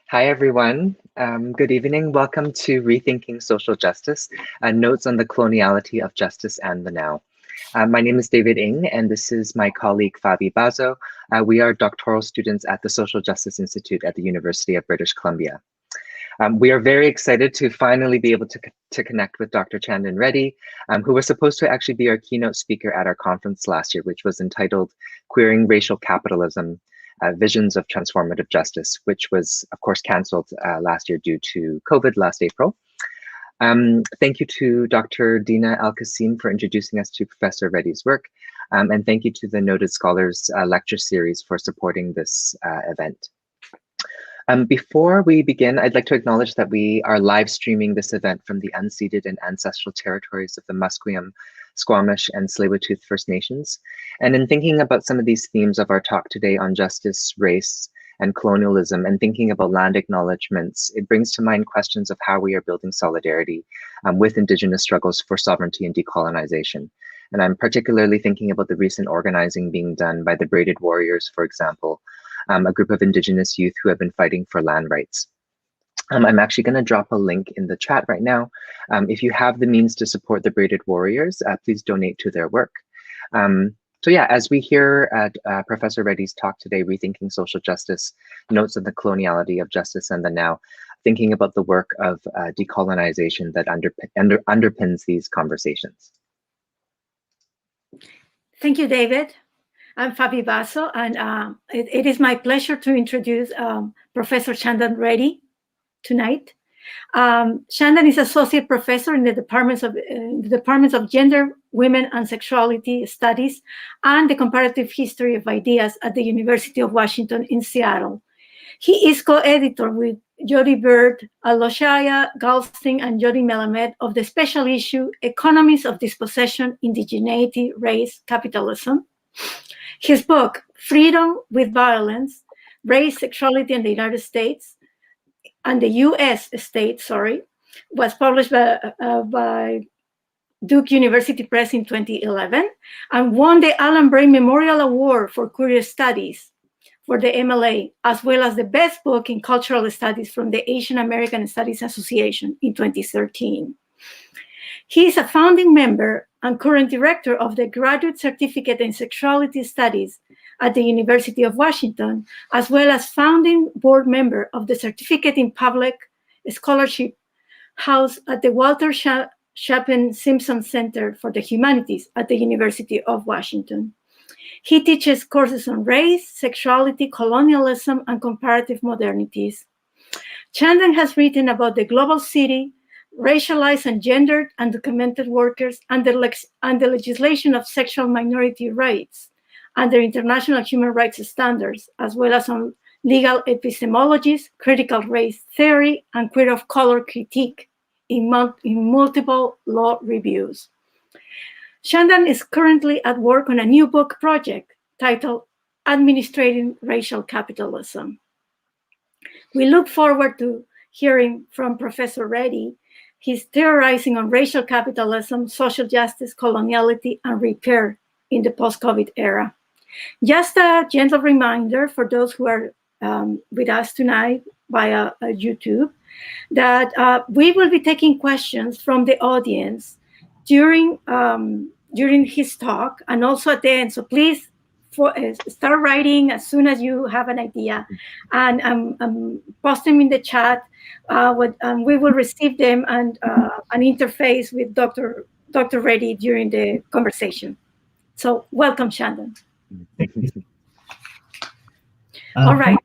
Hi, everyone. Good evening. Welcome to Rethinking Social Justice, Notes on the Coloniality of Justice and the Now. My name is David Ng, and this is my colleague, Fabi Bazo. We are doctoral students at the Social Justice Institute at the University of British Columbia. We are very excited to finally be able to connect with Dr. Chandan Reddy, who was supposed to actually be our keynote speaker at our conference last year, which was entitled Queering Racial Capitalism, Visions of Transformative Justice, which was, of course, canceled last year due to COVID last April. Thank you to Dr. Dina Al-Qasim for introducing us to Professor Reddy's work, and thank you to the Noted Scholars lecture series for supporting this event. Before we begin, I'd like to acknowledge that we are live streaming this event from the unceded and ancestral territories of the Musqueam, Squamish, and Tsleil-Waututh First Nations. And in thinking about some of these themes of our talk today on justice, race, and colonialism, and thinking about land acknowledgements, it brings to mind questions of how we are building solidarity with Indigenous struggles for sovereignty and decolonization. And I'm particularly thinking about the recent organizing being done by the Braided Warriors, for example, a group of Indigenous youth who have been fighting for land rights. I'm actually going to drop a link in the chat right now. If you have the means to support the Braided Warriors, please donate to their work. So yeah, as we hear at Professor Reddy's talk today, Rethinking Social Justice, Notes on the Coloniality of Justice and the Now, thinking about the work of decolonization that underpins these conversations. Thank you, David. I'm Fabi Basso, and it is my pleasure to introduce Professor Chandan Reddy tonight. Chandan is associate professor in the departments of Gender, Women, and Sexuality Studies and the Comparative History of Ideas at the University of Washington in Seattle. He is co-editor with Jody Bird, Aloshaya Galsting, and Jody Melamed of the special issue Economies of Dispossession, Indigeneity, Race, Capitalism. His book, Freedom with Violence, Race, Sexuality in the United States, and the US States, was published by Duke University Press in 2011 and won the Alan Bray Memorial Award for Queer Studies for the MLA, as well as the Best Book in Cultural Studies from the Asian American Studies Association in 2013. He is a founding member and current director of the Graduate Certificate in Sexuality Studies at the University of Washington, as well as founding board member of the Certificate in Public Scholarship housed at the Walter Chapin Simpson Center for the Humanities at the University of Washington. He teaches courses on race, sexuality, colonialism, and comparative modernities. Chandan has written about the global city, racialized and gendered undocumented workers, and the legislation of sexual minority rights under international human rights standards, as well as on legal epistemologies, critical race theory, and queer of color critique in multiple law reviews. Chandan is currently at work on a new book project titled Administrating Racial Capitalism. We look forward to hearing from Professor Reddy. He's theorizing on racial capitalism, social justice, coloniality, and repair in the post-COVID era. Just a gentle reminder for those who are with us tonight via YouTube that we will be taking questions from the audience during his talk and also at the end. So please start writing as soon as you have an idea and post them in the chat. We will receive them and an interface with Dr. Reddy during the conversation. So welcome, Chandan. Thank you. All right.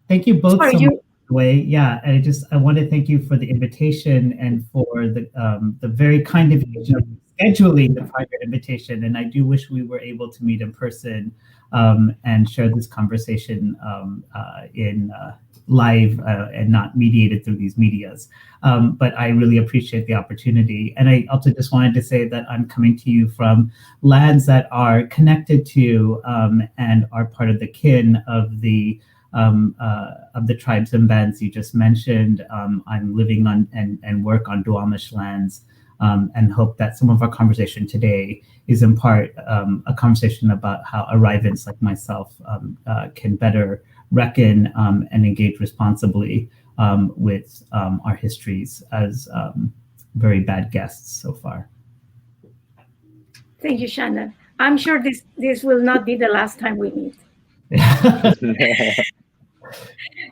Thank you both Sorry, so much. Yeah, I want to thank you for the invitation and for the very kind invitation of scheduling the private invitation. And I do wish we were able to meet in person and share this conversation in live and not mediated through these medias. But I really appreciate the opportunity. And I also just wanted to say that I'm coming to you from lands that are connected to and are part of the kin of the tribes and bands you just mentioned. I'm living on and work on Duwamish lands and hope that some of our conversation today is in part a conversation about how arrivants like myself can better reckon and engage responsibly with our histories as very bad guests so far. Thank you, Shannon. I'm sure this will not be the last time we meet.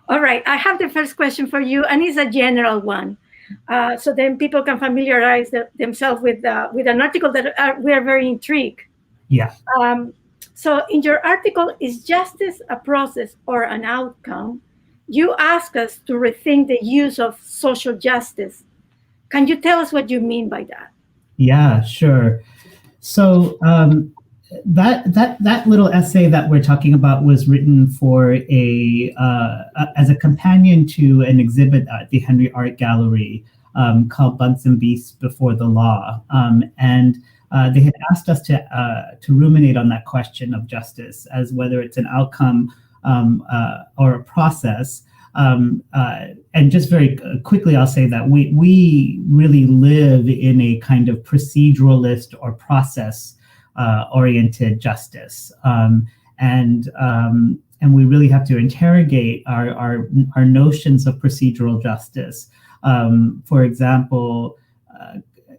All right, I have the first question for you, and it's a general one. So then people can familiarize themselves with an article that we are very intrigued. Yeah. So in your article, is justice a process or an outcome? You ask us to rethink the use of social justice. Can you tell us what you mean by that? Yeah, sure. So that little essay that we're talking about was written for as a companion to an exhibit at the Henry Art Gallery called Bugs and Beasts Before the Law, and they had asked us to ruminate on that question of justice as whether it's an outcome or a process. And just very quickly, I'll say that we really live in a kind of proceduralist or process oriented justice, and we really have to interrogate our notions of procedural justice. For example,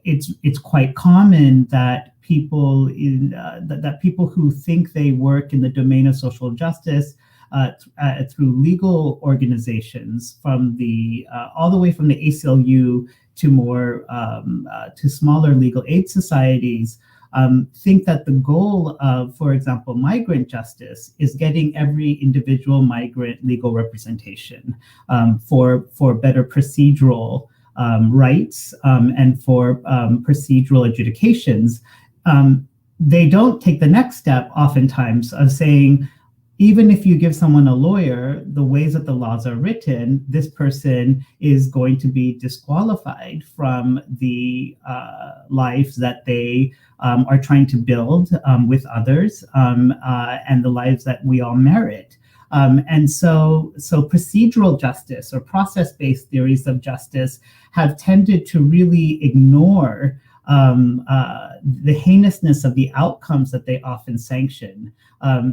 it's quite common that people that people who think they work in the domain of social justice through legal organizations, from the all the way from the ACLU to more to smaller legal aid societies, think that the goal of, for example, migrant justice is getting every individual migrant legal representation for better procedural rights and for procedural adjudications. They don't take the next step, oftentimes, of saying, even if you give someone a lawyer, the ways that the laws are written, this person is going to be disqualified from the lives that they are trying to build with others, and the lives that we all merit. And so procedural justice or process-based theories of justice have tended to really ignore the heinousness of the outcomes that they often sanction.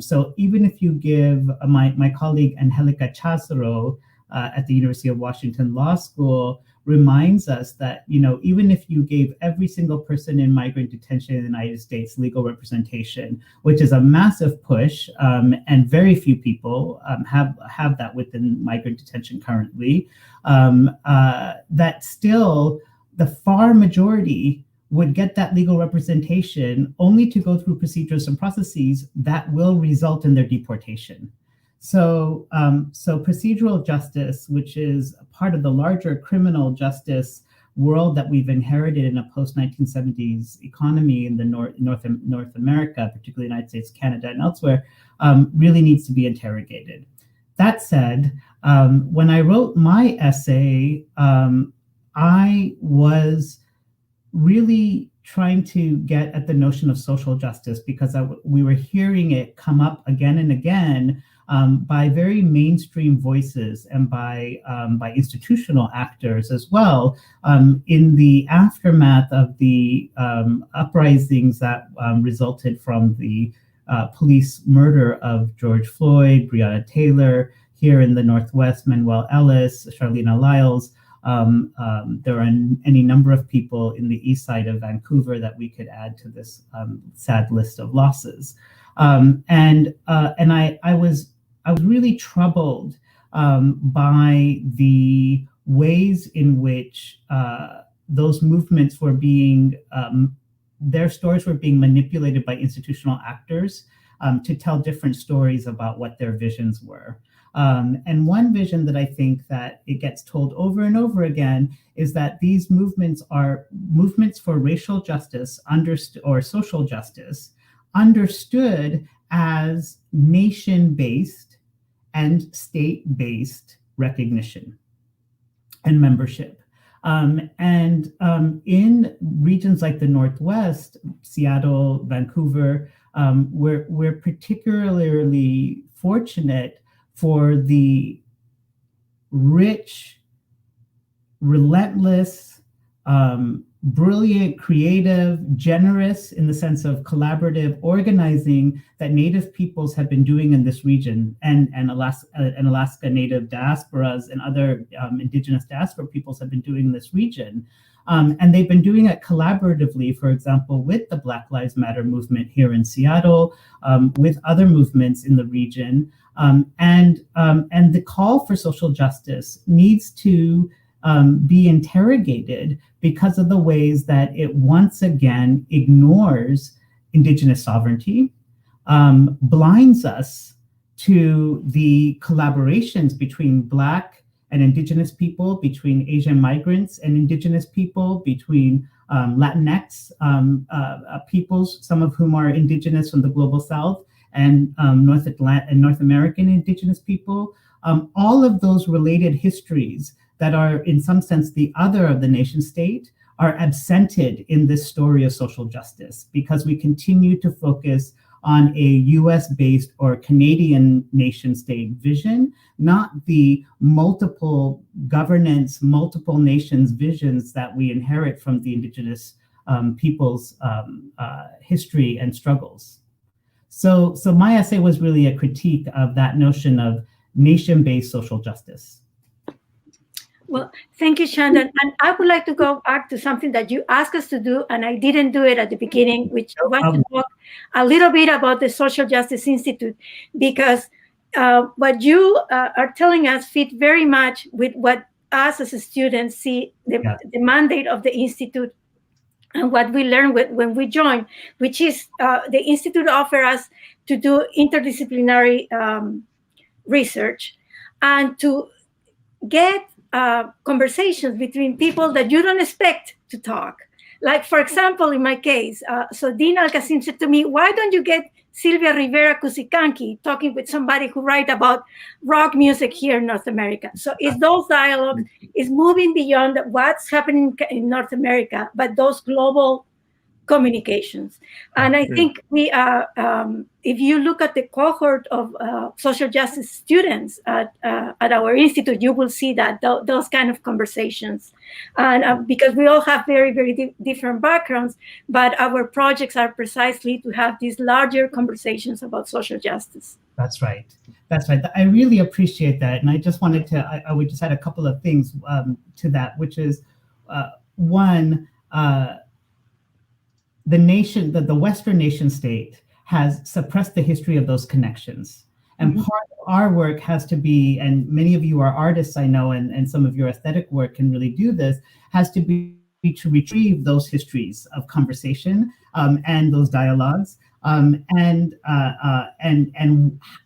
So even if you give my colleague Angelica Chazaro at the University of Washington Law School reminds us that, even if you gave every single person in migrant detention in the United States legal representation, which is a massive push, and very few people have that within migrant detention currently, that still the far majority would get that legal representation only to go through procedures and processes that will result in their deportation. So procedural justice, which is part of the larger criminal justice world that we've inherited in a post-1970s economy in the North America, particularly the United States, Canada, and elsewhere, really needs to be interrogated. That said, when I wrote my essay, I was really trying to get at the notion of social justice because we were hearing it come up again and again by very mainstream voices and by institutional actors as well, in the aftermath of the uprisings that resulted from the police murder of George Floyd, Breonna Taylor, here in the Northwest, Manuel Ellis, Charlena Lyles. There are any number of people in the east side of Vancouver that we could add to this sad list of losses. And I was really troubled by the ways in which those movements were being, their stories were being manipulated by institutional actors to tell different stories about what their visions were. And one vision that I think that it gets told over and over again is that these movements are movements for racial justice or social justice understood as nation-based and state-based recognition and membership. In regions like the Northwest, Seattle, Vancouver, we're particularly fortunate for the rich, relentless brilliant, creative, generous in the sense of collaborative organizing that Native peoples have been doing in this region, and Alaska Native diasporas and other indigenous diaspora peoples have been doing in this region. And they've been doing it collaboratively, for example, with the Black Lives Matter movement here in Seattle, with other movements in the region. And the call for social justice needs to be interrogated because of the ways that it once again ignores Indigenous sovereignty, blinds us to the collaborations between Black and Indigenous people, between Asian migrants and Indigenous people, between Latinx peoples, some of whom are Indigenous from the Global South, and North American Indigenous people. All of those related histories that are in some sense the other of the nation state are absented in this story of social justice because we continue to focus on a US-based or Canadian nation state vision, not the multiple governance, multiple nations visions that we inherit from the Indigenous people's history and struggles. So my essay was really a critique of that notion of nation-based social justice. Well, thank you, Shandon. And I would like to go back to something that you asked us to do, and I didn't do it at the beginning, which was to talk a little bit about the Social Justice Institute, because what you are telling us fit very much with what us as students see the mandate of the Institute and what we learn when we join, which is the Institute offers us to do interdisciplinary research and to get conversations between people that you don't expect to talk. Like, for example, in my case, so Dean Al-Qasim said to me, why don't you get Sylvia Rivera Cusicanqui talking with somebody who write about rock music here in North America? So it's those dialogues, is moving beyond what's happening in North America, but those global communications. And I think we are, if you look at the cohort of social justice students at our institute, you will see that those kind of conversations. And because we all have very, very different backgrounds, but our projects are precisely to have these larger conversations about social justice. That's right. That's right. I really appreciate that. And I just wanted to, I would just add a couple of things to that, which is one, the Western nation state has suppressed the history of those connections. And part of our work has to be, and many of you are artists, I know, and some of your aesthetic work can really do this, has to be to retrieve those histories of conversation and those dialogues. And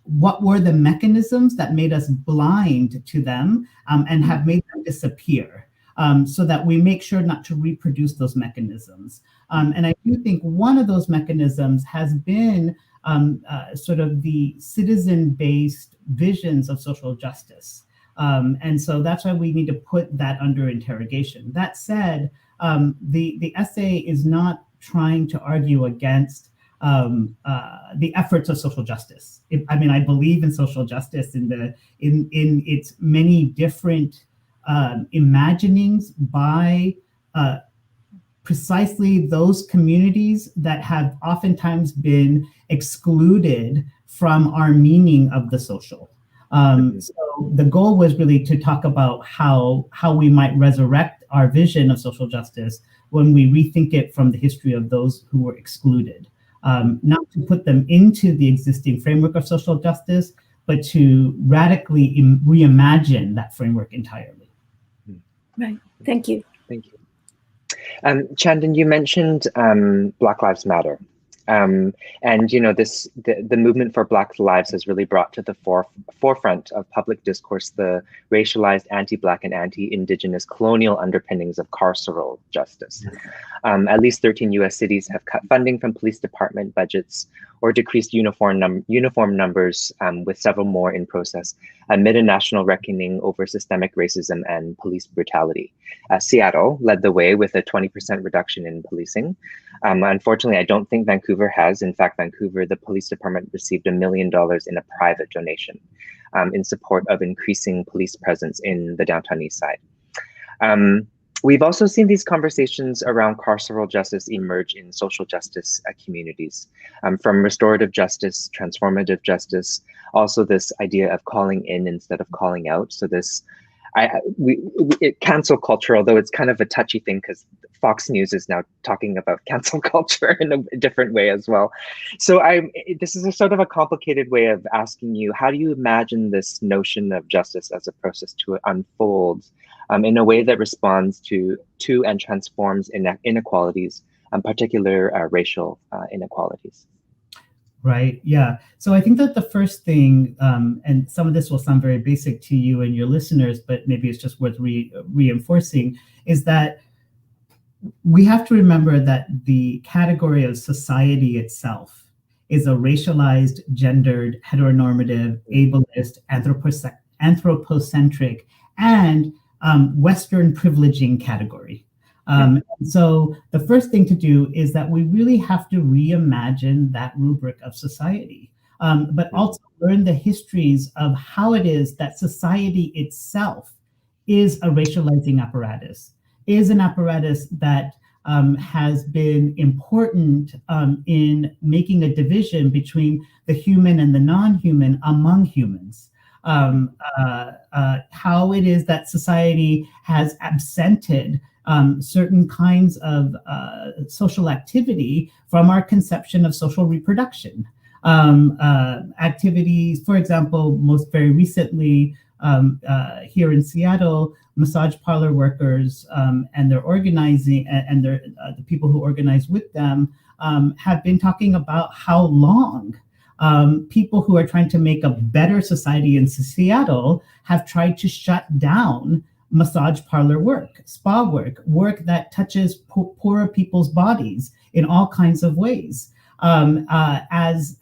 what were the mechanisms that made us blind to them and have made them disappear, so that we make sure not to reproduce those mechanisms. And I do think one of those mechanisms has been sort of the citizen-based visions of social justice. And so that's why we need to put that under interrogation. That said, the essay is not trying to argue against the efforts of social justice. I believe in social justice in its many different imaginings by precisely those communities that have oftentimes been excluded from our meaning of the social. So the goal was really to talk about how we might resurrect our vision of social justice when we rethink it from the history of those who were excluded. Not to put them into the existing framework of social justice, but to radically reimagine that framework entirely. Right. Thank you. Thank you. Chandan, you mentioned Black Lives Matter. And the movement for Black lives has really brought to the forefront of public discourse the racialized, anti-Black and anti-Indigenous colonial underpinnings of carceral justice. At least 13 US cities have cut funding from police department budgets or decreased uniform numbers, with several more in process, amid a national reckoning over systemic racism and police brutality. Seattle led the way with a 20% reduction in policing. Unfortunately, I don't think Vancouver has. In fact, Vancouver, the police department received $1 million in a private donation in support of increasing police presence in the downtown east side. We've also seen these conversations around carceral justice emerge in social justice communities, from restorative justice, transformative justice, also this idea of calling in instead of calling out. So this, cancel culture, although it's kind of a touchy thing because Fox News is now talking about cancel culture in a different way as well. So this is a sort of a complicated way of asking you, how do you imagine this notion of justice as a process to unfold in a way that responds to and transforms inequalities, particular racial inequalities? Right. Yeah. So I think that the first thing, and some of this will sound very basic to you and your listeners, but maybe it's just worth reinforcing, is that we have to remember that the category of society itself is a racialized, gendered, heteronormative, ableist, anthropocentric, and Western privileging category. So the first thing to do is that we really have to reimagine that rubric of society, but also learn the histories of how it is that society itself is a racializing apparatus, is an apparatus that has been important in making a division between the human and the non-human among humans. How it is that society has absented certain kinds of social activity from our conception of social reproduction. Activities, for example, most very recently here in Seattle, massage parlor workers and their organizing and the people who organize with them have been talking about how long people who are trying to make a better society in Seattle have tried to shut down massage parlor work, spa work that touches poorer people's bodies in all kinds of ways, as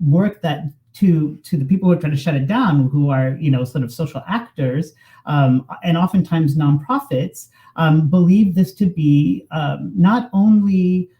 work that to the people who are trying to shut it down, who are sort of social actors and oftentimes nonprofits, believe this to be not only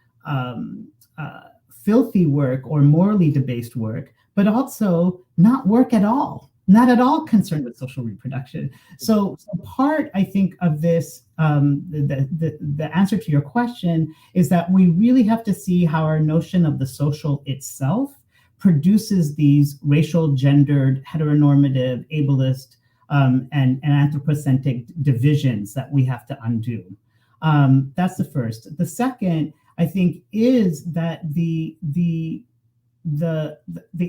filthy work or morally debased work, but also not work at all. Not at all concerned with social reproduction. So part, I think, of this, the answer to your question is that we really have to see how our notion of the social itself produces these racial, gendered, heteronormative, ableist, and anthropocentric divisions that we have to undo. That's the first. The second, I think, is that the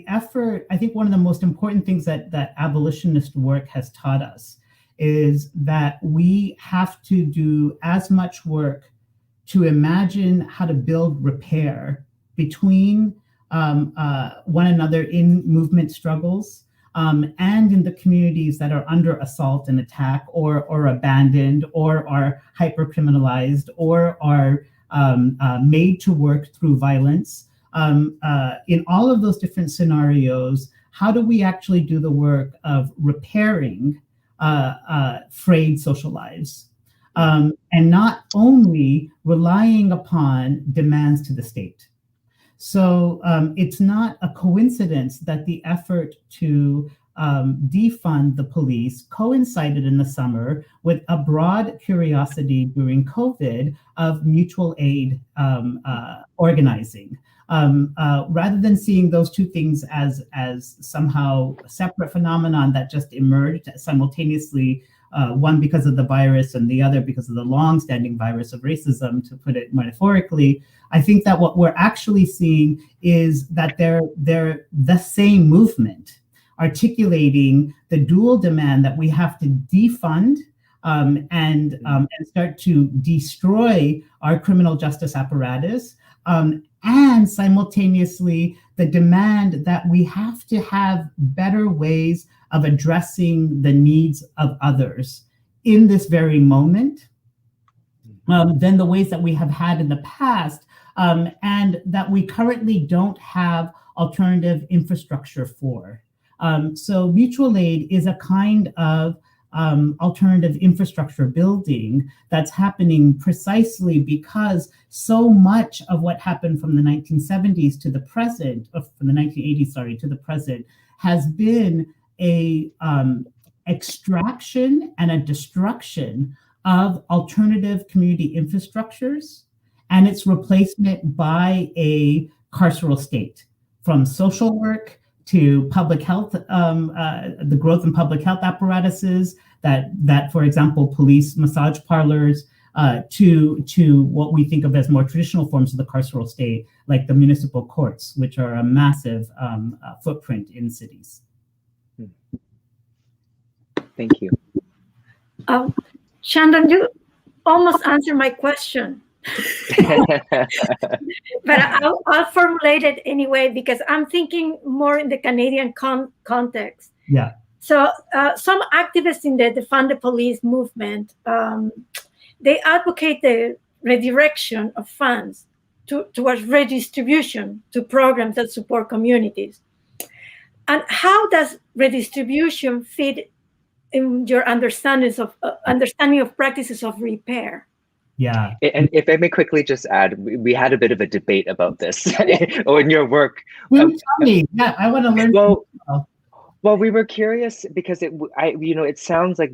effort, I think one of the most important things that abolitionist work has taught us is that we have to do as much work to imagine how to build repair between one another in movement struggles and in the communities that are under assault and attack or abandoned or are hyper-criminalized or are made to work through violence. In all of those different scenarios, how do we actually do the work of repairing frayed social lives and not only relying upon demands to the state? So it's not a coincidence that the effort to defund the police coincided in the summer with a broad curiosity during COVID of mutual aid organizing. Rather than seeing those two things as somehow a separate phenomenon that just emerged simultaneously, one because of the virus and the other because of the long-standing virus of racism, to put it metaphorically, I think that what we're actually seeing is that they're the same movement, articulating the dual demand that we have to defund and start to destroy our criminal justice apparatus, and simultaneously the demand that we have to have better ways of addressing the needs of others in this very moment than the ways that we have had in the past, and that we currently don't have alternative infrastructure for. So mutual aid is a kind of alternative infrastructure building that's happening precisely because so much of what happened from the 1970s to the present, or from the 1980s, sorry, to the present, has been a extraction and a destruction of alternative community infrastructures and its replacement by a carceral state, from social work to public health, the growth in public health apparatuses that, for example, police massage parlors, to what we think of as more traditional forms of the carceral state, like the municipal courts, which are a massive footprint in cities. Thank you. Shandon, you almost answered my question. But I'll formulate it anyway, because I'm thinking more in the Canadian context. Yeah. So some activists in the Defund the Police movement, they advocate the redirection of funds towards redistribution to programs that support communities. And how does redistribution fit in your understanding of practices of repair? Yeah. And if I may quickly just add, we had a bit of a debate about this in your work. Tell me. Yeah, I want to learn. Well, we were curious because it sounds like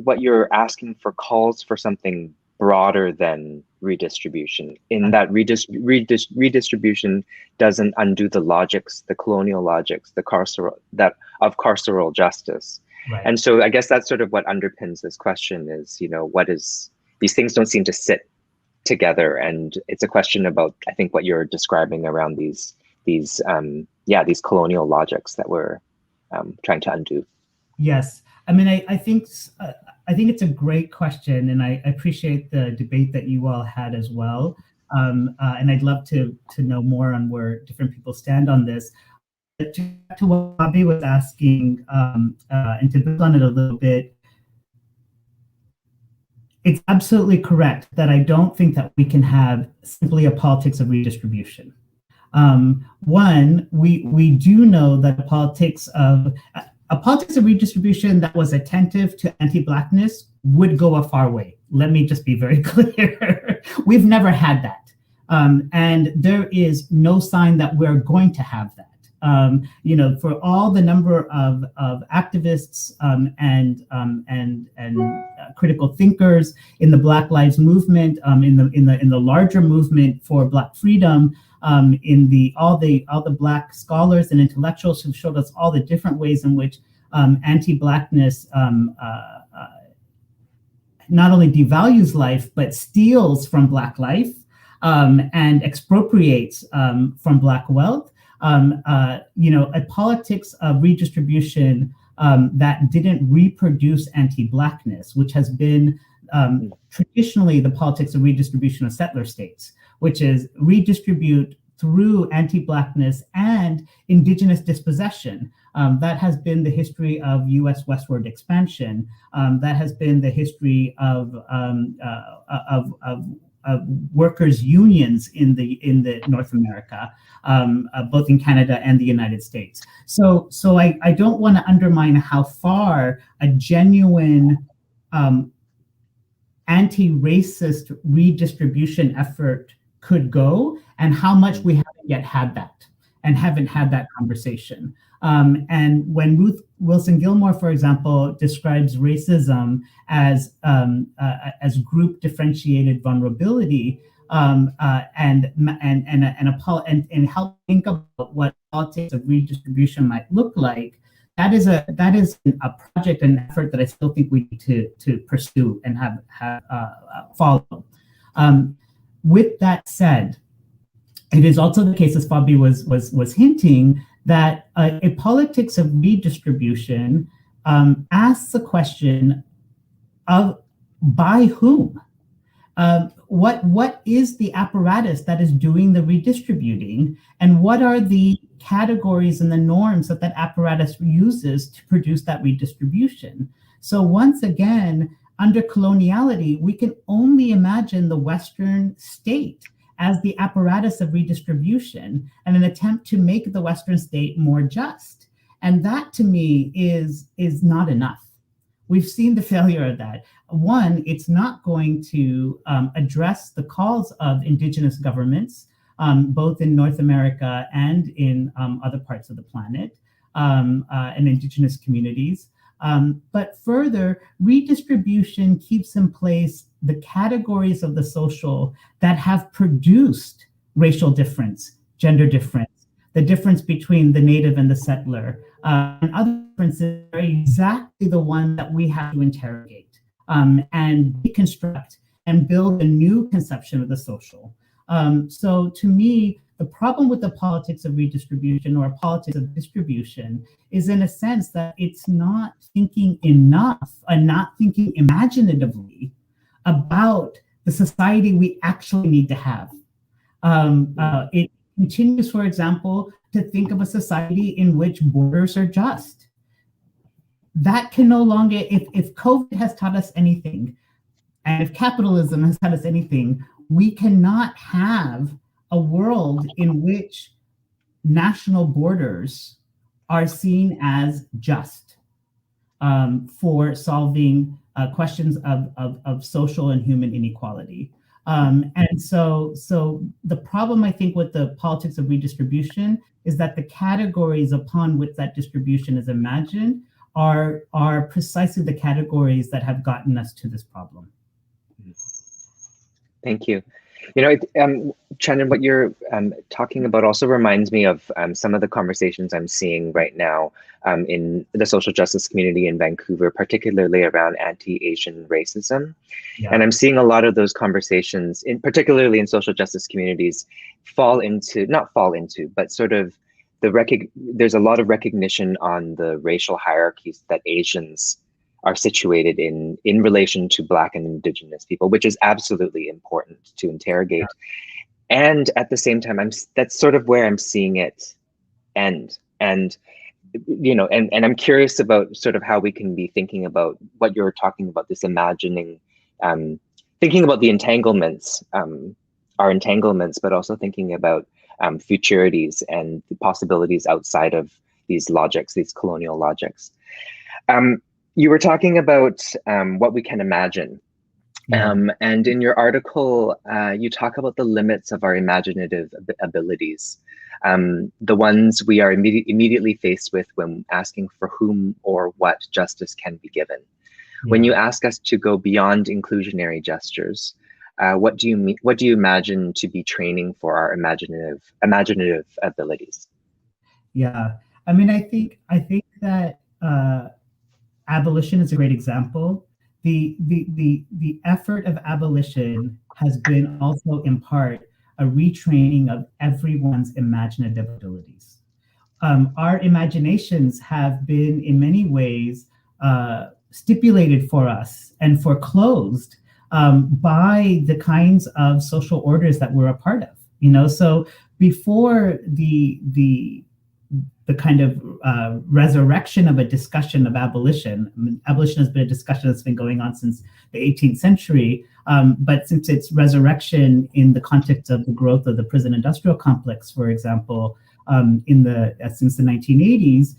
what you're asking for calls for something broader than redistribution, in that redistribution doesn't undo the logics, the colonial logics, of carceral justice. Right. And so I guess that's sort of what underpins this question is, these things don't seem to sit together, and it's a question about, I think, what you're describing around these colonial logics that we're trying to undo. Yes, I mean, I think it's a great question, and I appreciate the debate that you all had as well. And I'd love to know more on where different people stand on this. To what Bobby was asking, and to build on it a little bit, it's absolutely correct that I don't think that we can have simply a politics of redistribution. One, we do know that a politics of redistribution that was attentive to anti-Blackness would go a far way. Let me just be very clear. We've never had that. And there is no sign that we're going to have that. For all the number of activists and critical thinkers in the Black Lives Movement, in the larger movement for Black freedom, all the Black scholars and intellectuals who showed us all the different ways in which anti-Blackness not only devalues life but steals from Black life and expropriates from Black wealth. A politics of redistribution that didn't reproduce anti-Blackness, which has been traditionally the politics of redistribution of settler states, which is redistribute through anti-Blackness and indigenous dispossession. That has been the history of U.S. westward expansion. That has been the history of workers' unions in the North America, both in Canada and the United States. So I don't want to undermine how far a genuine anti-racist redistribution effort could go, and how much we haven't yet had that and haven't had that conversation. And when Ruth Wilson Gilmore, for example, describes racism as group differentiated vulnerability, and help think about what politics of redistribution might look like, that is a project and effort that I still think we need to pursue and have follow. With that said, it is also the case, as Fabi was hinting, that a politics of redistribution asks the question of by whom? What is the apparatus that is doing the redistributing, and what are the categories and the norms that apparatus uses to produce that redistribution? So once again, under coloniality, we can only imagine the Western state as the apparatus of redistribution and an attempt to make the Western state more just. And that, to me, is not enough. We've seen the failure of that. One, it's not going to address the calls of indigenous governments, both in North America and in other parts of the planet, and indigenous communities. But further, redistribution keeps in place the categories of the social that have produced racial difference, gender difference, the difference between the native and the settler, and other differences are exactly the one that we have to interrogate and deconstruct and build a new conception of the social. So to me, the problem with the politics of redistribution or politics of distribution is, in a sense, that it's not thinking enough and not thinking imaginatively about the society we actually need to have. It continues, for example, to think of a society in which borders are just. That can no longer, if COVID has taught us anything, and if capitalism has taught us anything, we cannot have a world in which national borders are seen as just for solving questions of social and human inequality. And so the problem, I think, with the politics of redistribution is that the categories upon which that distribution is imagined are precisely the categories that have gotten us to this problem. Thank you. You know, Chandan, what you're talking about also reminds me of some of the conversations I'm seeing right now in the social justice community in Vancouver, particularly around anti-Asian racism. Yeah. And I'm seeing a lot of those conversations, particularly in social justice communities, not fall into, but sort of there's a lot of recognition on the racial hierarchies that Asians are situated in relation to Black and Indigenous people, which is absolutely important to interrogate. Yeah. And at the same time, that's sort of where I'm seeing it end. And, you know, and I'm curious about sort of how we can be thinking about what you're talking about, this imagining, thinking about the entanglements, our entanglements, but also thinking about futurities and the possibilities outside of these logics, these colonial logics. You were talking about what we can imagine. And in your article, you talk about the limits of our imaginative abilities, the ones we are immediately faced with when asking for whom or what justice can be given. Yeah. When you ask us to go beyond inclusionary gestures, what do you mean? What do you imagine to be training for our imaginative abilities? Yeah, I mean, I think that abolition is a great example. The effort of abolition has been also in part a retraining of everyone's imaginative abilities. Our imaginations have been in many ways stipulated for us and foreclosed by the kinds of social orders that we're a part of. You know, so before the kind of resurrection of a discussion of abolition. I mean, abolition has been a discussion that's been going on since the 18th century, but since its resurrection in the context of the growth of the prison industrial complex, for example, since the 1980s,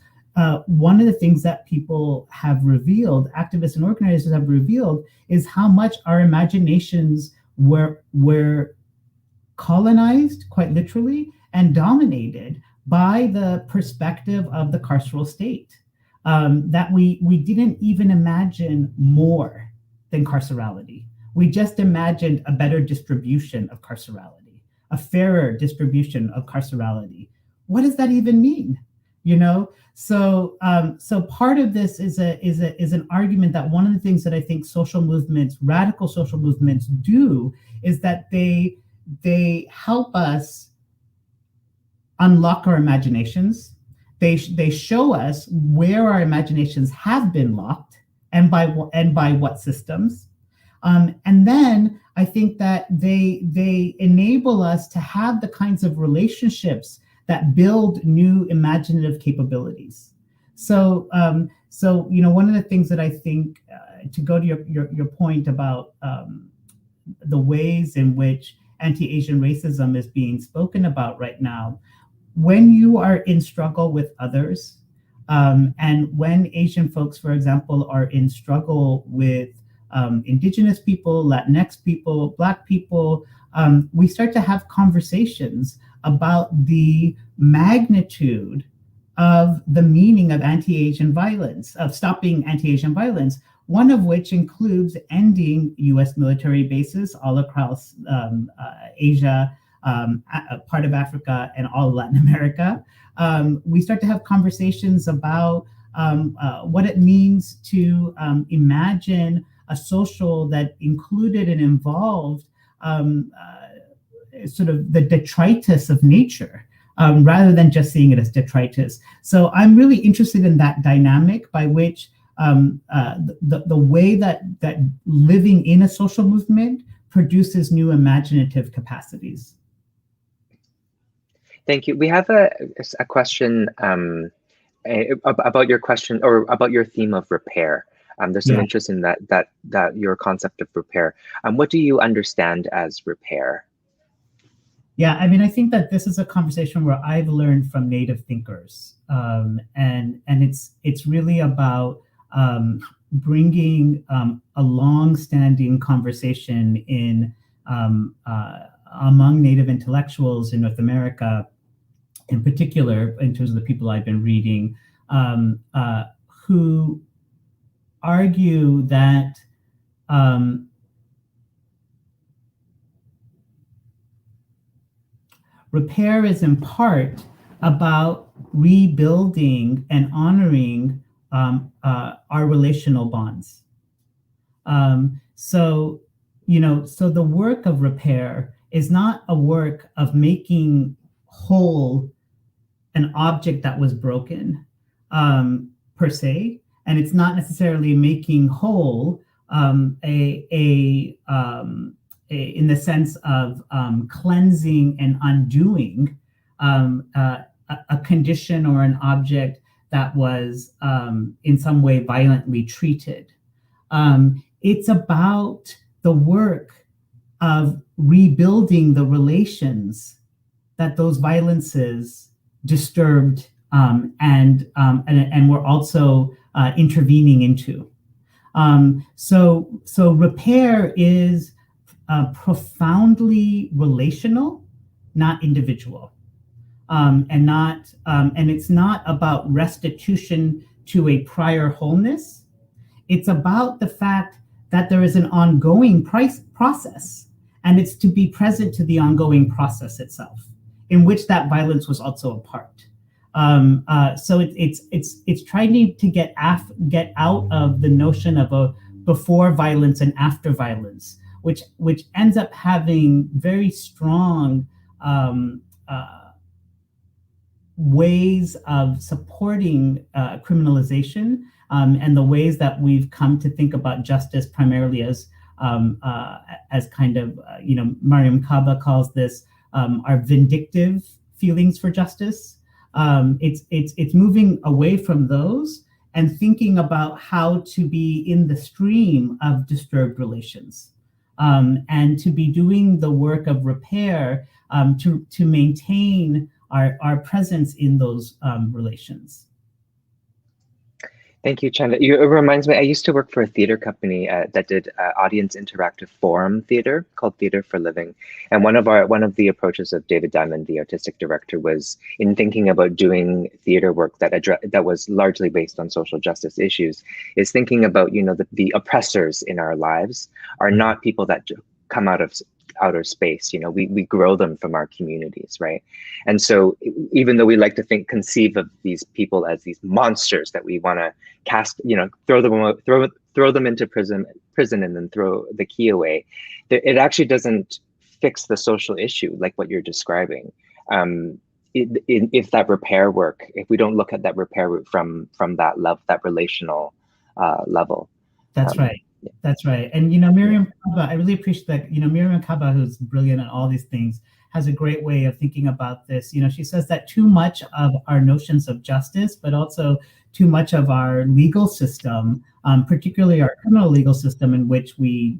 one of the things that people have revealed, activists and organizers have revealed, is how much our imaginations were colonized, quite literally, and dominated by the perspective of the carceral state, that we didn't even imagine more than carcerality. We just imagined a better distribution of carcerality, a fairer distribution of carcerality. What does that even mean? You know, so part of this is an argument that one of the things that I think social movements, radical social movements, do is that they help us unlock our imaginations. They show us where our imaginations have been locked and by what systems. And then I think that they enable us to have the kinds of relationships that build new imaginative capabilities. So you know, one of the things that I think, to go to your point about the ways in which anti-Asian racism is being spoken about right now, when you are in struggle with others, and when Asian folks, for example, are in struggle with Indigenous people, Latinx people, Black people, we start to have conversations about the magnitude of the meaning of anti-Asian violence, of stopping anti-Asian violence, one of which includes ending US military bases all across Asia, part of Africa, and all Latin America. We start to have conversations about what it means to imagine a social that included and involved sort of the detritus of nature, rather than just seeing it as detritus. So I'm really interested in that dynamic by which the way that living in a social movement produces new imaginative capacities. Thank you. We have a question about your question, or about your theme of repair. There's some interest in that your concept of repair. What do you understand as repair? Yeah, I mean, I think that this is a conversation where I've learned from native thinkers, and it's really about bringing a long-standing conversation in among Native intellectuals in North America, in particular, in terms of the people I've been reading, who argue that repair is in part about rebuilding and honoring our relational bonds. So the work of repair is not a work of making whole an object that was broken, per se, and it's not necessarily making whole in the sense of cleansing and undoing a condition or an object that was in some way violently treated. It's about the work of rebuilding the relations that those violences disturbed and were also intervening into. So repair is profoundly relational, not individual, and it's not about restitution to a prior wholeness. It's about the fact that there is an ongoing process, and it's to be present to the ongoing process itself, in which that violence was also a part. So it's trying to get out of the notion of a before violence and after violence, which ends up having very strong ways of supporting criminalization, and the ways that we've come to think about justice primarily as kind of, Mariam Kaba calls this our vindictive feelings for justice. It's moving away from those and thinking about how to be in the stream of disturbed relations, and to be doing the work of repair to maintain our presence in those relations. Thank you, Chanda. It reminds me, I used to work for a theater company that did audience interactive forum theater called Theater for Living. And one of the approaches of David Diamond, the artistic director, was in thinking about doing theater work that was largely based on social justice issues, is thinking about, the oppressors in our lives are not people that come out of outer space. We grow them from our communities, right? And so even though we like to conceive of these people as these monsters that we want to cast, throw them into prison and then throw the key away, it actually doesn't fix the social issue like what you're describing. If that repair work, if we don't look at that repair route from that love, that relational level. That's right. That's right. And, Miriam Kaba, I really appreciate that, Miriam Kaba, who's brilliant at all these things, has a great way of thinking about this. She says that too much of our notions of justice, but also too much of our legal system, particularly our criminal legal system, in which we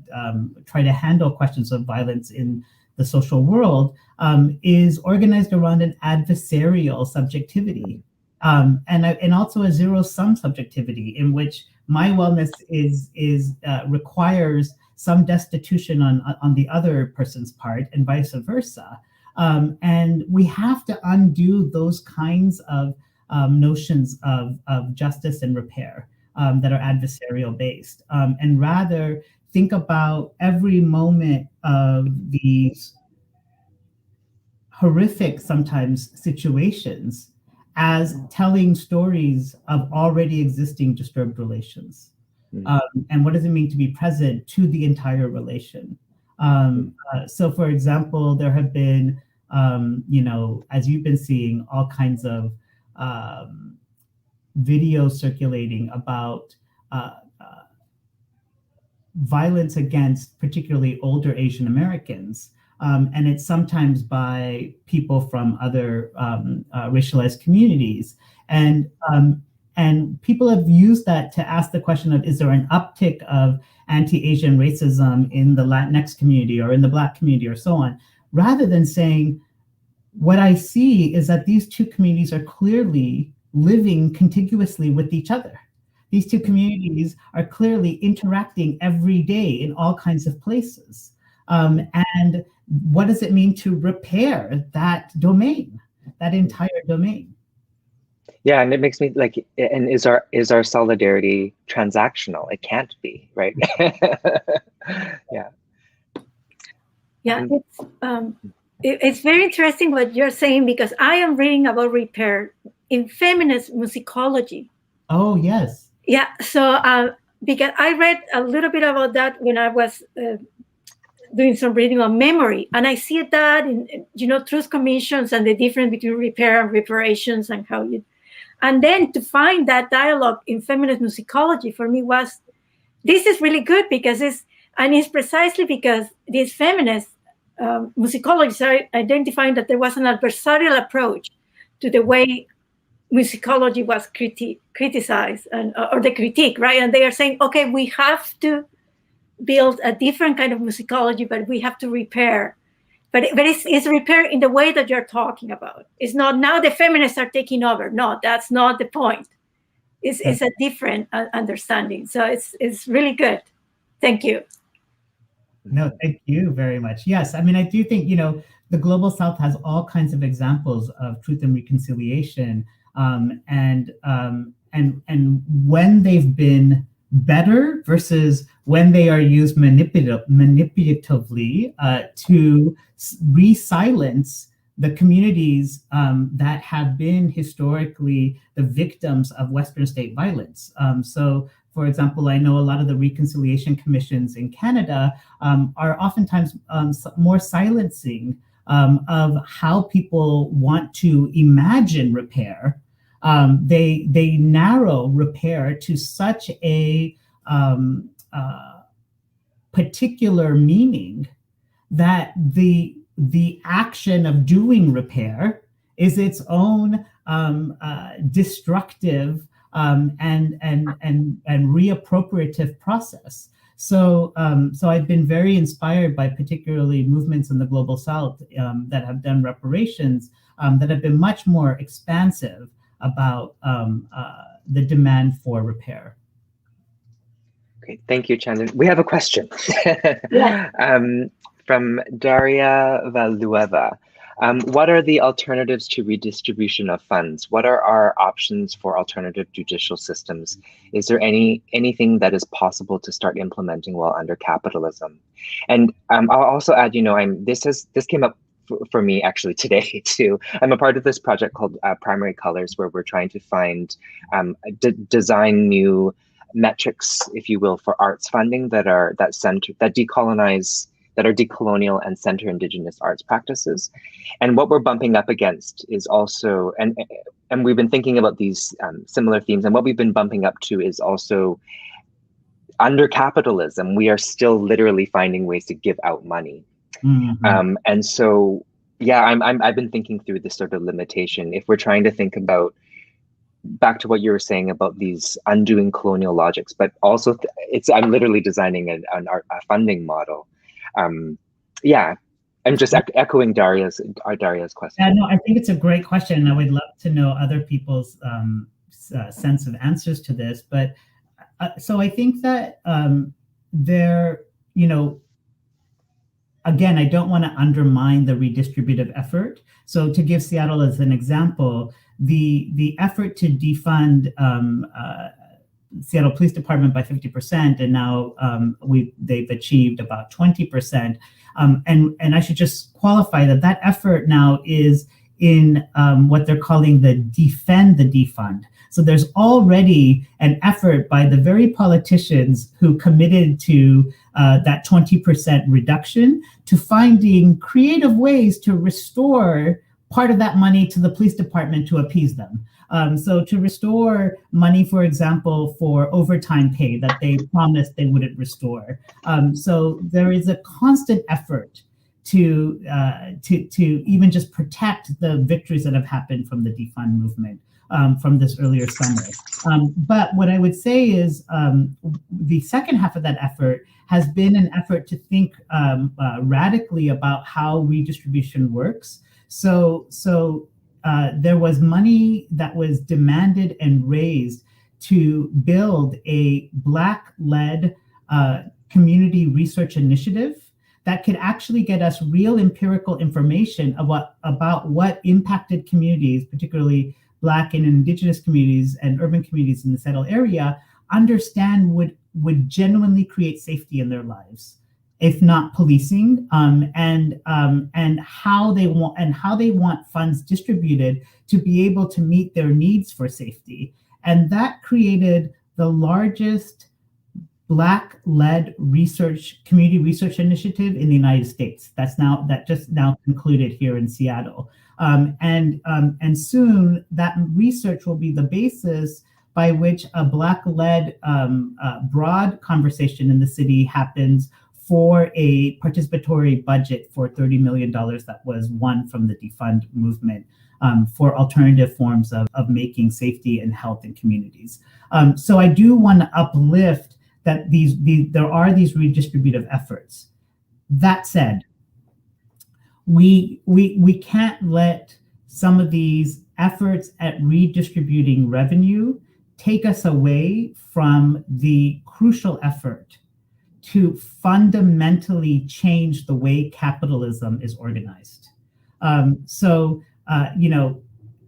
try to handle questions of violence in the social world, is organized around an adversarial subjectivity, and also a zero-sum subjectivity, in which my wellness requires some destitution on the other person's part, and vice versa. And we have to undo those kinds of notions of justice and repair that are adversarial based, and rather think about every moment of these horrific, sometimes, situations as telling stories of already existing disturbed relations. And what does it mean to be present to the entire relation? So, for example, there have been, as you've been seeing, all kinds of videos circulating about violence against particularly older Asian Americans. And it's sometimes by people from other racialized communities. And people have used that to ask the question of, is there an uptick of anti-Asian racism in the Latinx community or in the Black community or so on, rather than saying, what I see is that these two communities are clearly living contiguously with each other. These two communities are clearly interacting every day in all kinds of places. And what does it mean to repair that domain, that entire domain? Yeah, and it makes me like, and is our solidarity transactional? It can't be, right? Yeah. Yeah, it's very interesting what you're saying, because I am reading about repair in feminist musicology. Oh, yes. Yeah, so because I read a little bit about that when I was doing some reading on memory, and I see that in truth commissions and the difference between repair and reparations and how you, and then to find that dialogue in feminist musicology for me was, this is really good, because it's precisely because these feminist musicologists are identifying that there was an adversarial approach to the way musicology was criticized or the critique, right? And they are saying, okay, we have to build a different kind of musicology, but we have to repair. But it's repair in the way that you're talking about. It's not now the feminists are taking over. No, that's not the point. It's a different understanding. So it's really good. Thank you. No, thank you very much. Yes, I mean, I do think, the Global South has all kinds of examples of truth and reconciliation, and when they've been better versus when they are used manipulatively to re-silence the communities that have been historically the victims of Western state violence. So, for example, I know a lot of the reconciliation commissions in Canada are oftentimes more silencing of how people want to imagine repair. They narrow repair to such a particular meaning that the action of doing repair is its own destructive and reappropriative process. So I've been very inspired by particularly movements in the Global South that have done reparations that have been much more expansive about the demand for repair. Okay, thank you, Chandan. We have a question. Yeah. From Daria Valueva. What are the alternatives to redistribution of funds? What are our options for alternative judicial systems? Is there anything that is possible to start implementing while under capitalism? And I'll also add, this came up for me actually today too. I'm a part of this project called Primary Colors, where we're trying to find design new metrics, if you will, for arts funding that are decolonial and center Indigenous arts practices. And what we're bumping up against is also, and we've been thinking about these similar themes, and what we've been bumping up to is also, under capitalism, we are still literally finding ways to give out money. Mm-hmm. And so, yeah, I've been thinking through this sort of limitation. If we're trying to think about, back to what you were saying about these undoing colonial logics, but also I'm literally designing a funding model. Yeah, I'm just echoing Daria's question. Yeah, no, I think it's a great question, and I would love to know other people's sense of answers to this. But so I think that there, again, I don't want to undermine the redistributive effort. So to give Seattle as an example, the effort to defund Seattle Police Department by 50%, and now they've achieved about 20%. And I should just qualify that effort now is in what they're calling the defend the defund. So there's already an effort by the very politicians who committed to that 20% reduction to finding creative ways to restore part of that money to the police department to appease them. So to restore money, for example, for overtime pay that they promised they wouldn't restore. So there is a constant effort to even just protect the victories that have happened from the defund movement from this earlier summer. But what I would say is the second half of that effort has been an effort to think radically about how redistribution works. So there was money that was demanded and raised to build a Black-led community research initiative that could actually get us real empirical information about what impacted communities, particularly Black and Indigenous communities and urban communities in the Seattle area, understand would genuinely create safety in their lives, if not policing, and how they want funds distributed to be able to meet their needs for safety. And that created the largest Black-led community research initiative in the United States. That just now concluded here in Seattle. And soon that research will be the basis by which a Black-led broad conversation in the city happens for a participatory budget for $30 million that was won from the defund movement for alternative forms of making safety and health in communities. So I do want to uplift that there are these redistributive efforts. That said, we can't let some of these efforts at redistributing revenue take us away from the crucial effort to fundamentally change the way capitalism is organized.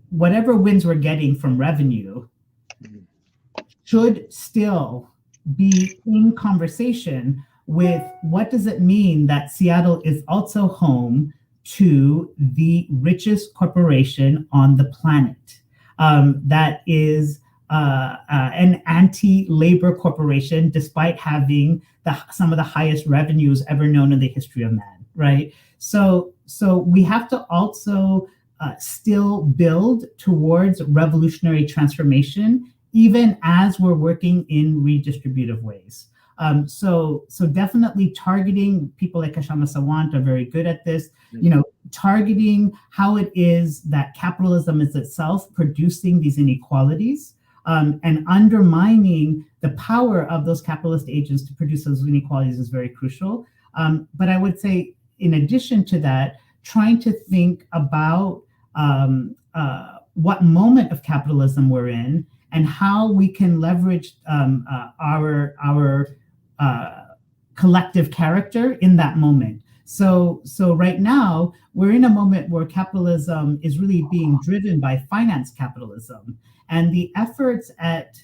Whatever wins we're getting from revenue should still be in conversation with what does it mean that Seattle is also home to the richest corporation on the planet, that is an anti-labor corporation, despite having some of the highest revenues ever known in the history of man, right? So we have to also still build towards revolutionary transformation, even as we're working in redistributive ways. So definitely targeting people like Kashama Sawant are very good at this, targeting how it is that capitalism is itself producing these inequalities, and undermining the power of those capitalist agents to produce those inequalities is very crucial. But I would say, in addition to that, trying to think about what moment of capitalism we're in and how we can leverage our collective character in that moment. So right now, we're in a moment where capitalism is really being driven by finance capitalism, and the efforts at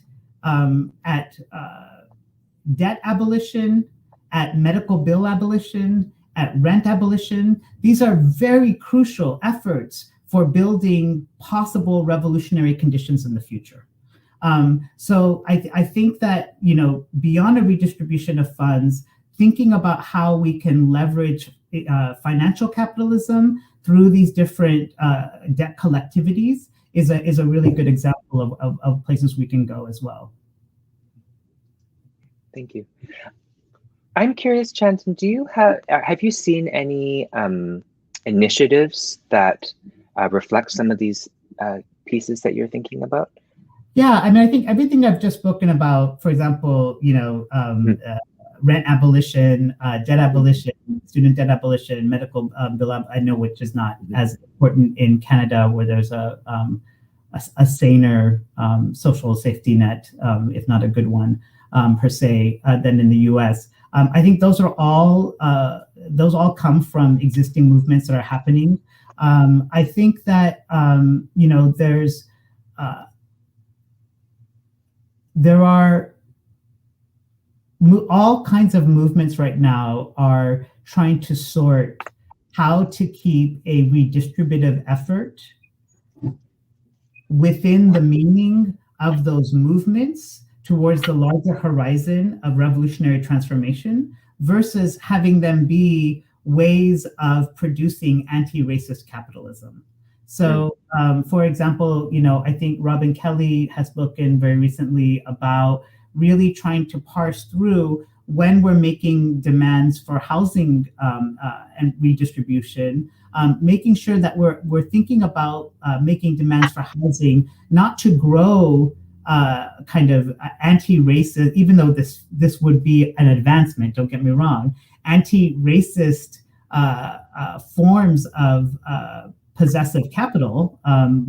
debt abolition, at medical bill abolition, at rent abolition, these are very crucial efforts for building possible revolutionary conditions in the future. So I think that, beyond a redistribution of funds, thinking about how we can leverage financial capitalism through these different debt collectivities is a really good example of places we can go as well. Thank you. I'm curious, Chandan, have you seen any initiatives that reflect some of these pieces that you're thinking about? Yeah, I mean, I think everything I've just spoken about, for example, rent abolition, debt abolition, student debt abolition, medical bill, I know, which is not as important in Canada, where there's a saner social safety net, if not a good one per se, than in the US. I think those are all those all come from existing movements that are happening. I think that there are all kinds of movements right now are trying to sort how to keep a redistributive effort within the meaning of those movements towards the larger horizon of revolutionary transformation versus having them be ways of producing anti-racist capitalism. So, for example, I think Robin Kelley has spoken very recently about really trying to parse through when we're making demands for housing and redistribution, making sure that we're thinking about making demands for housing, not to grow kind of anti-racist, even though this would be an advancement, don't get me wrong, anti-racist forms of possessive capital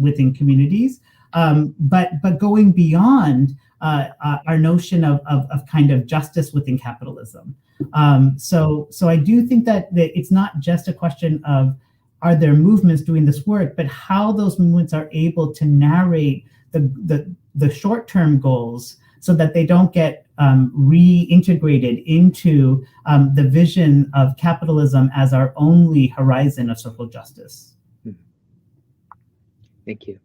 within communities, but going beyond our notion of kind of justice within capitalism. So I do think that it's not just a question of are there movements doing this work, but how those movements are able to narrate the short-term goals so that they don't get reintegrated into the vision of capitalism as our only horizon of social justice. Thank you.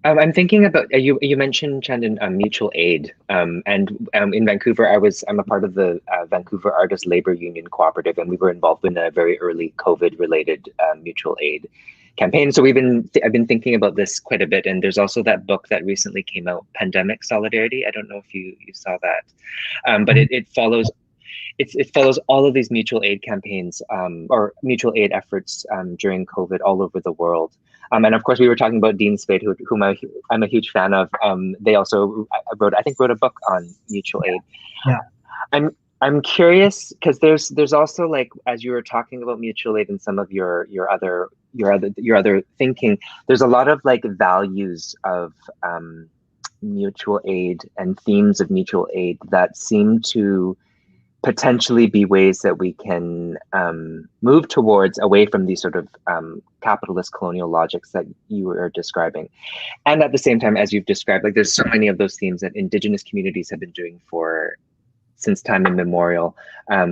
I'm thinking about you mentioned, Chandan, mutual aid, and in Vancouver, I'm a part of the Vancouver Artists Labor Union Cooperative, and we were involved in a very early COVID-related mutual aid campaign. So I've been thinking about this quite a bit, and there's also that book that recently came out, Pandemic Solidarity. I don't know if you saw that, but it follows. It follows all of these mutual aid campaigns or mutual aid efforts during COVID all over the world. And of course, we were talking about Dean Spade, whom I'm a huge fan of. They also wrote a book on mutual aid. Yeah. I'm curious because there's also, like, as you were talking about mutual aid and some of your other thinking, there's a lot of like values of mutual aid and themes of mutual aid that seem to potentially be ways that we can move towards away from these sort of capitalist colonial logics that you were describing. And at the same time, as you've described, like there's so many of those themes that Indigenous communities have been doing since time immemorial. I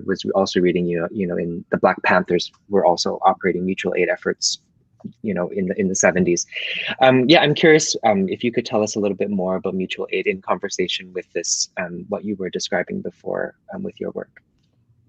was also reading, in the Black Panthers were also operating mutual aid efforts, in the 70s. I'm curious if you could tell us a little bit more about mutual aid in conversation with this, what you were describing before with your work.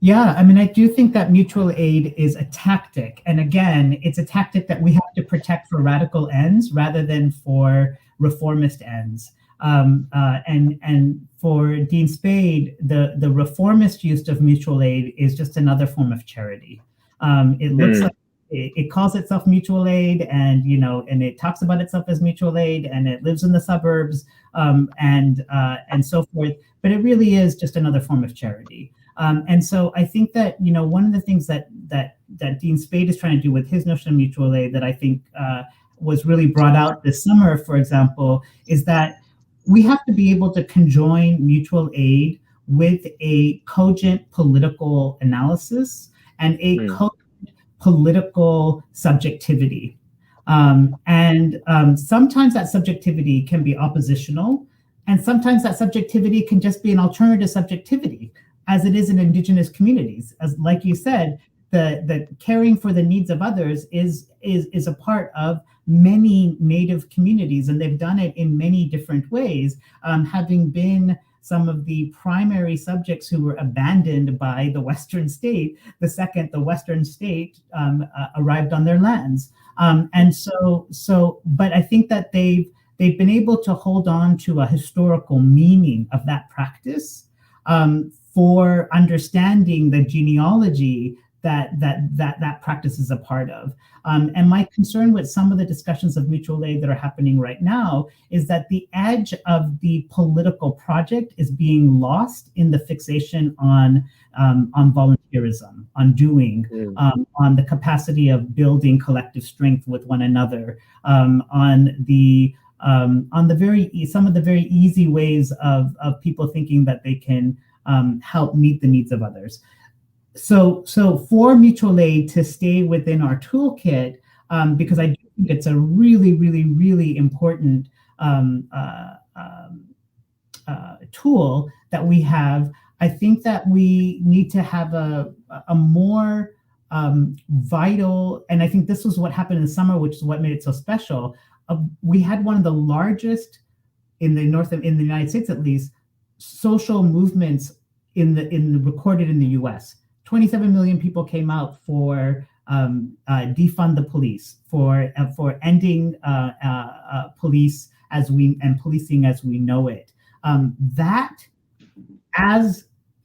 Yeah, I mean, I do think that mutual aid is a tactic. And again, it's a tactic that we have to protect for radical ends rather than for reformist ends. And for Dean Spade, the reformist use of mutual aid is just another form of charity. It looks like it calls itself mutual aid, and and it talks about itself as mutual aid, and it lives in the suburbs, and so forth. But it really is just another form of charity. And so I think that one of the things that Dean Spade is trying to do with his notion of mutual aid that I think was really brought out this summer, for example, is that we have to be able to conjoin mutual aid with a cogent political analysis and a cogent political subjectivity. And sometimes that subjectivity can be oppositional, and sometimes that subjectivity can just be an alternative subjectivity, as it is in Indigenous communities. As like you said, the caring for the needs of others is a part of many Native communities, and they've done it in many different ways, having been some of the primary subjects who were abandoned by the Western state the second the Western state arrived on their lands. But I think that they've been able to hold on to a historical meaning of that practice for understanding the genealogy that practice is a part of. And my concern with some of the discussions of mutual aid that are happening right now is that the edge of the political project is being lost in the fixation on volunteerism, on doing, on the capacity of building collective strength with one another, on some of the very easy ways of people thinking that they can help meet the needs of others. So for mutual aid to stay within our toolkit, because I do think it's a really, really, really important tool that we have, I think that we need to have a more vital, and I think this was what happened in the summer, which is what made it so special. We had one of the largest in the United States, at least, social movements recorded in the U.S. 27 million people came out for defund the police, for ending police policing as we know it. That, as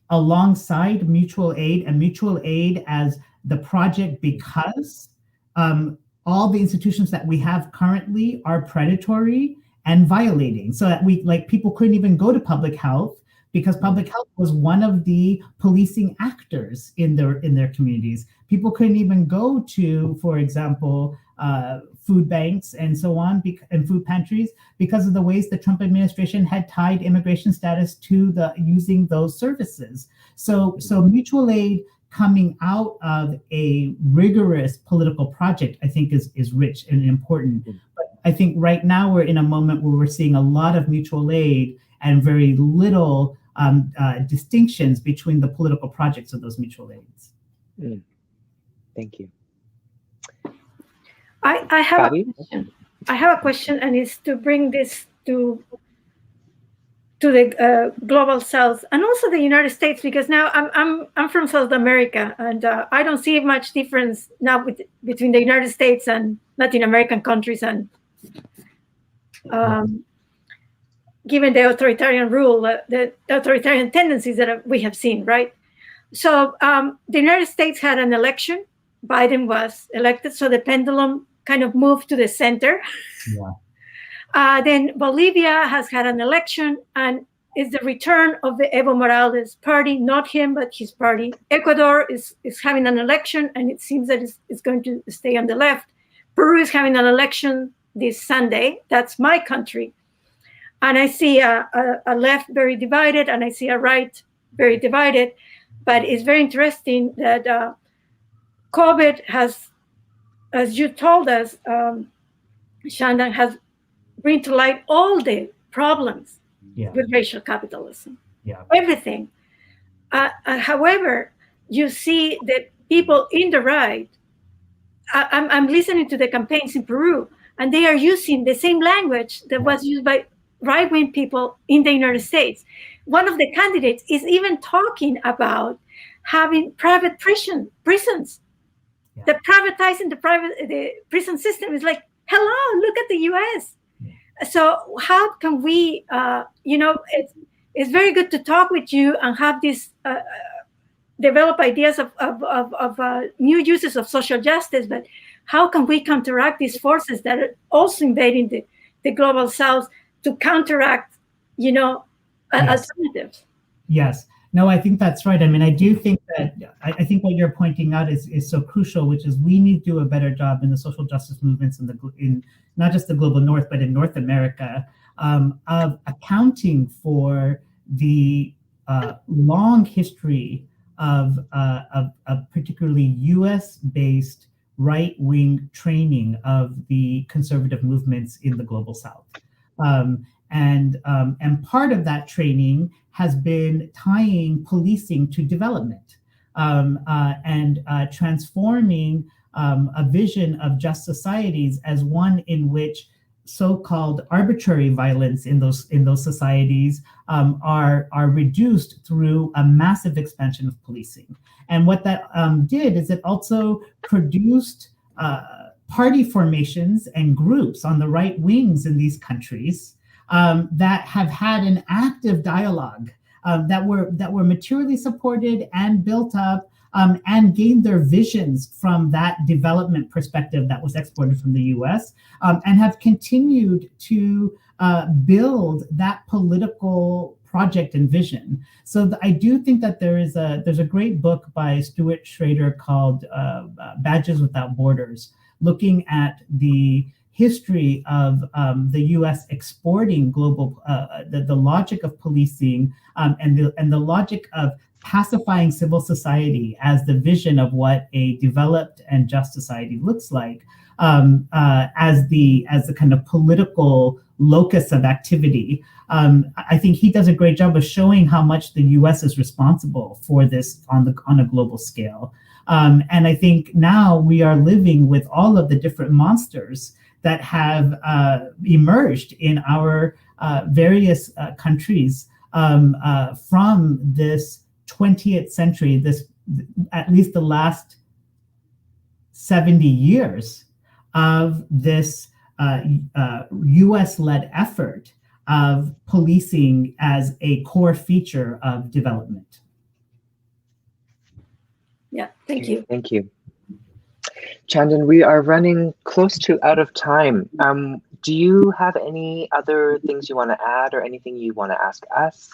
alongside mutual aid, and mutual aid as the project, because all the institutions that we have currently are predatory and violating, so that people couldn't even go to public health, because public health was one of the policing actors in their communities. People couldn't even go to, for example, food banks and so on, and food pantries, because of the ways the Trump administration had tied immigration status to using those services. So mutual aid coming out of a rigorous political project, I think is rich and important. But I think right now we're in a moment where we're seeing a lot of mutual aid and very little distinctions between the political projects of those mutual aids. Thank you. I have a question. I have a question, and it's to bring this to the global South and also the United States, because now I'm from South America, and I don't see much difference now between the United States and Latin American countries, and given the authoritarian rule, the authoritarian tendencies that we have seen, right? So the United States had an election. Biden was elected, so the pendulum kind of moved to the center. Yeah. Then Bolivia has had an election, and is the return of the Evo Morales party, not him, but his party. Ecuador is having an election, and it seems that it's going to stay on the left. Peru is having an election this Sunday. That's my country. And I see a left very divided, and I see a right very divided. But it's very interesting that COVID has, as you told us, Shandan, has bring to light all the problems with racial capitalism, everything. However, you see that people in the right, I'm listening to the campaigns in Peru, and they are using the same language that was used by right-wing people in the United States. One of the candidates is even talking about having private prisons. The privatizing the prison system is like, hello, look at the U.S. So how can we, it's very good to talk with you and have this, develop ideas of new uses of social justice, but how can we counteract these forces that are also invading the global South to counteract, alternatives? Yes. No, I think that's right. I mean, I do think that, I think what you're pointing out is so crucial, which is we need to do a better job in the social justice movements in not just the global North, but in North America, of accounting for the long history of particularly US-based right-wing training of the conservative movements in the global South. And part of that training has been tying policing to development, and transforming a vision of just societies as one in which so-called arbitrary violence in those societies are reduced through a massive expansion of policing. And what that did is it also produced party formations and groups on the right wings in these countries that have had an active dialogue, that were materially supported and built up, and gained their visions from that development perspective that was exported from the US, and have continued to build that political project and vision. So I do think that there's a great book by Stuart Schrader called Badges Without Borders, looking at the history of the U.S. exporting global, the logic of policing and the logic of pacifying civil society as the vision of what a developed and just society looks like, as the kind of political locus of activity. I think he does a great job of showing how much the U.S. is responsible for this on a global scale. And I think now we are living with all of the different monsters that have emerged in our various countries from this 20th century, at least the last 70 years of this US-led effort of policing as a core feature of development. Yeah, thank you. Thank you. Chandan, we are running close to out of time. Do you have any other things you want to add or anything you want to ask us?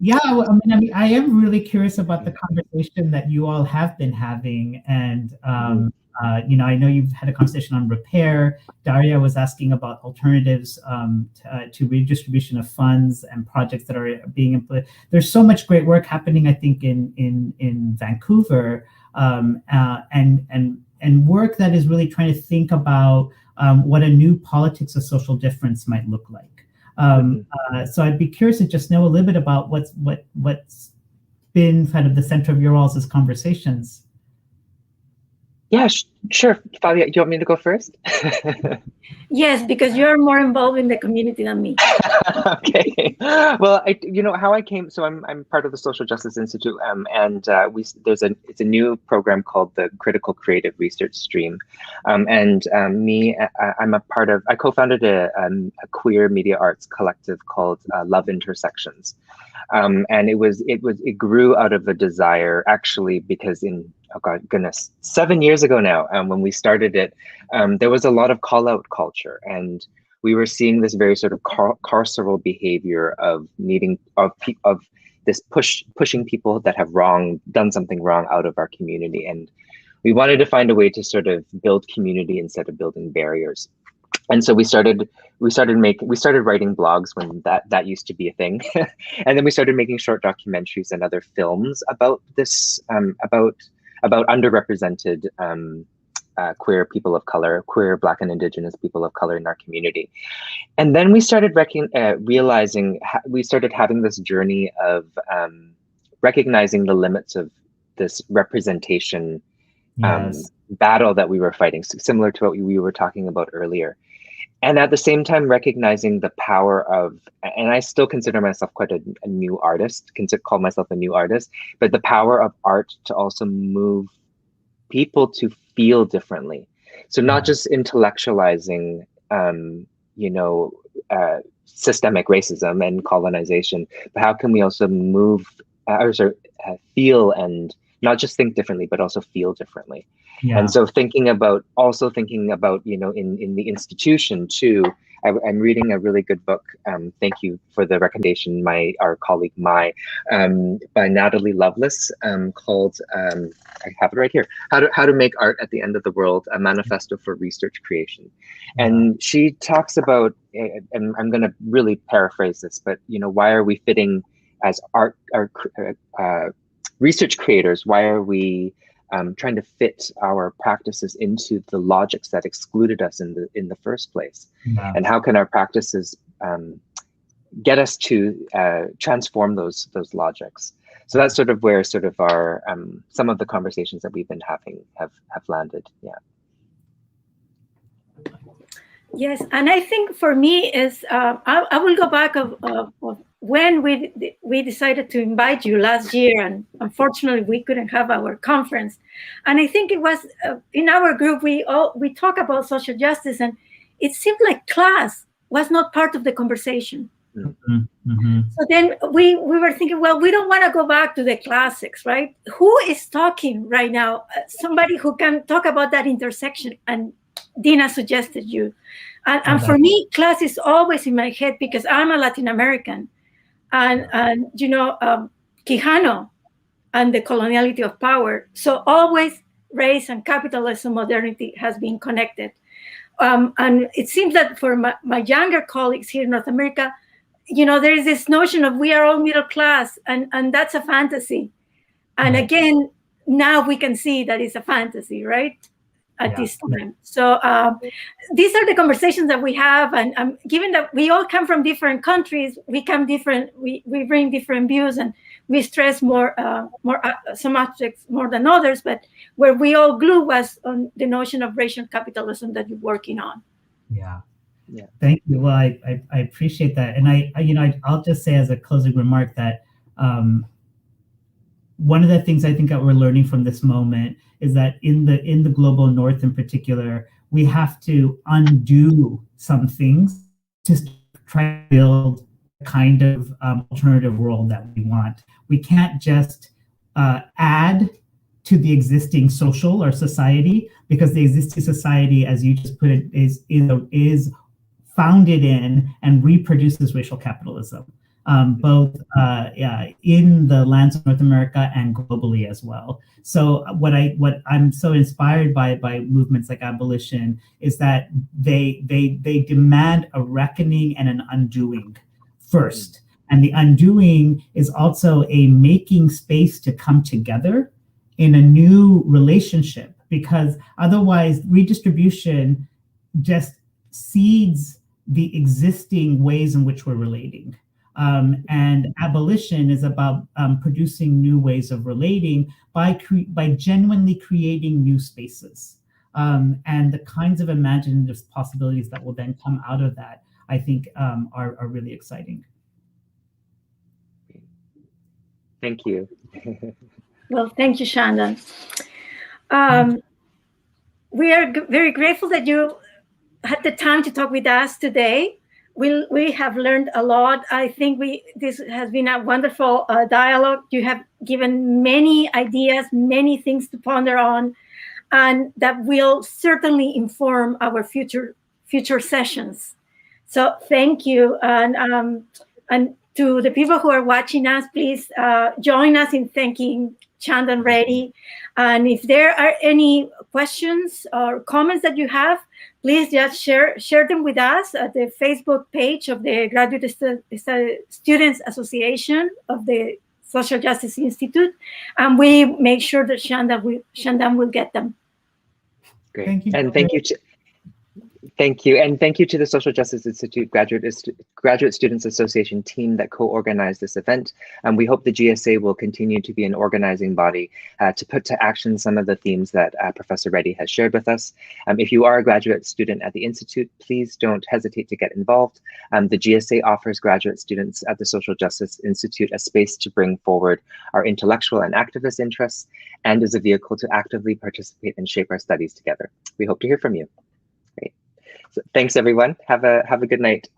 Yeah, well, I am really curious about the conversation that you all have been having, and I know you've had a conversation on repair. Daria was asking about alternatives to redistribution of funds and projects that are being implemented. There's so much great work happening, I think, in Vancouver, and work that is really trying to think about what a new politics of social difference might look like. So I'd be curious to just know a little bit about what's been kind of the center of your all's conversations. Yeah, sure. Fabia, do you want me to go first? Yes, because you're more involved in the community than me. Okay. Well, how I came. So I'm part of the Social Justice Institute, and it's a new program called the Critical Creative Research Stream, and I co-founded a queer media arts collective called Love Intersections, and it grew out of a desire, actually, because goodness, 7 years ago now, when we started it, there was a lot of call-out culture, and we were seeing this very sort of carceral behavior of this pushing people that have done something wrong out of our community, and we wanted to find a way to sort of build community instead of building barriers. And so we started writing blogs when that used to be a thing, and then we started making short documentaries and other films about this, about underrepresented queer people of color, queer Black and Indigenous people of color in our community. And then we started realizing, we started having this journey of recognizing the limits of this representation battle that we were fighting, similar to what we were talking about earlier. And at the same time, recognizing the power of, and I still consider myself quite a new artist, call myself a new artist, but the power of art to also move people to feel differently. So not just intellectualizing, systemic racism and colonization, but how can we also feel and not just think differently, but also feel differently. Yeah. And so thinking about, in the institution too, I'm reading a really good book. Thank you for the recommendation, our colleague Mai, by Natalie Lovelace, called, I have it right here, How to Make Art at the End of the World, a Manifesto for Research Creation. And she talks about, and I'm going to really paraphrase this, but why are we fitting as research creators? Why are we trying to fit our practices into the logics that excluded us in the first place? Yeah. And how can our practices get us to transform those logics? So that's sort of where our some of the conversations that we've been having have landed. Yeah. Yes, and I think for me is I will go back of when we decided to invite you last year, and unfortunately we couldn't have our conference. And I think it was in our group we talk about social justice, and it seemed like class was not part of the conversation. Mm-hmm. Mm-hmm. So then we were thinking, well, we don't want to go back to the classics, right? Who is talking right now? Somebody who can talk about that intersection, and Dina suggested you. And for me, class is always in my head because I'm a Latin American, and Quijano and the coloniality of power. So always race and capitalism, modernity has been connected. And it seems that for my younger colleagues here in North America, there is this notion of we are all middle class, and that's a fantasy. And again, now we can see that it's a fantasy, right? At this time. So these are the conversations that we have, and given that we all come from different countries, we bring different views, and we stress more some aspects more than others, but where we all glue was on the notion of racial capitalism that you're working on. Yeah. Thank you. Well, I appreciate that, and I'll just say as a closing remark that one of the things I think that we're learning from this moment is that in the global north in particular, we have to undo some things to try to build the kind of alternative world that we want. We can't just add to the existing social or society, because the existing society, as you just put it, is founded in and reproduces racial capitalism. Both in the lands of North America and globally as well. So what I'm so inspired by movements like abolition is that they demand a reckoning and an undoing first. And the undoing is also a making space to come together in a new relationship, because otherwise redistribution just seeds the existing ways in which we're relating. And abolition is about producing new ways of relating by genuinely creating new spaces. And the kinds of imaginative possibilities that will then come out of that, I think, are really exciting. Thank you. Well, thank you, Shandon. We are very grateful that you had the time to talk with us today. We have learned a lot. I think this has been a wonderful dialogue. You have given many ideas, many things to ponder on, and that will certainly inform our future sessions. So thank you, and to the people who are watching us, please join us in thanking Shandon Reddy. And if there are any questions or comments that you have, please just share them with us at the Facebook page of the Graduate Students Association of the Social Justice Institute, and we make sure that Shandon will get them. Great. Thank you. And thank you to the Social Justice Institute Graduate Students Association team that co-organized this event. And we hope the GSA will continue to be an organizing body to put to action some of the themes that Professor Reddy has shared with us. If you are a graduate student at the Institute, please don't hesitate to get involved. The GSA offers graduate students at the Social Justice Institute a space to bring forward our intellectual and activist interests, and is a vehicle to actively participate and shape our studies together. We hope to hear from you. Great. So thanks, everyone. Have a good night.